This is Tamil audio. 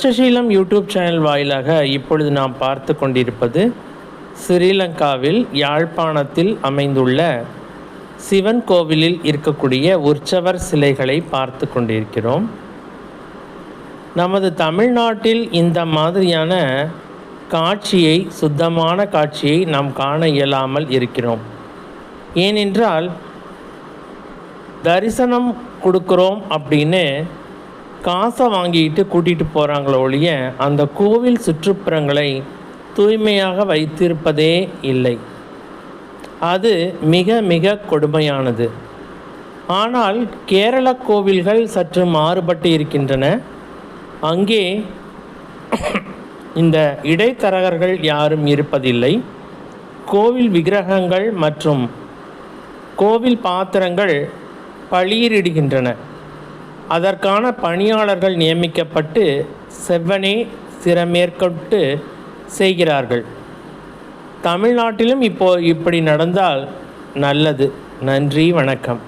அஷ்டசீலம் யூடியூப் சேனல் வாயிலாக இப்பொழுது நாம் பார்த்து கொண்டிருப்பது ஸ்ரீலங்காவில் யாழ்ப்பாணத்தில் அமைந்துள்ள சிவன் கோவிலில் இருக்கக்கூடிய உற்சவர் சிலைகளை பார்த்து கொண்டிருக்கிறோம். நமது தமிழ்நாட்டில் இந்த மாதிரியான காட்சியை, சுத்தமான காட்சியை நாம் காண இயலாமல் இருக்கிறோம். ஏனென்றால் தரிசனம் கொடுக்குறோம் அப்படின்னு காசை வாங்கிட்டு கூட்டிகிட்டு போகிறாங்களோ ஒழிய அந்த கோவில் சுற்றுப்புறங்களை தூய்மையாக வைத்திருப்பதே இல்லை. அது மிக மிக கொடுமையானது. ஆனால் கேரள கோவில்கள் சற்று மாறுபட்டு இருக்கின்றன. அங்கே இந்த இடைத்தரகர்கள் யாரும் இருப்பதில்லை. கோவில் விக்கிரகங்கள் மற்றும் கோவில் பாத்திரங்கள் பளிரிடுகின்றன. அதற்கான பணியாளர்கள் நியமிக்கப்பட்டு செவ்வனே சிரமேற்கொண்டு செய்கிறார்கள். தமிழ்நாட்டிலும் இப்படி நடந்தால் நல்லது. நன்றி, வணக்கம்.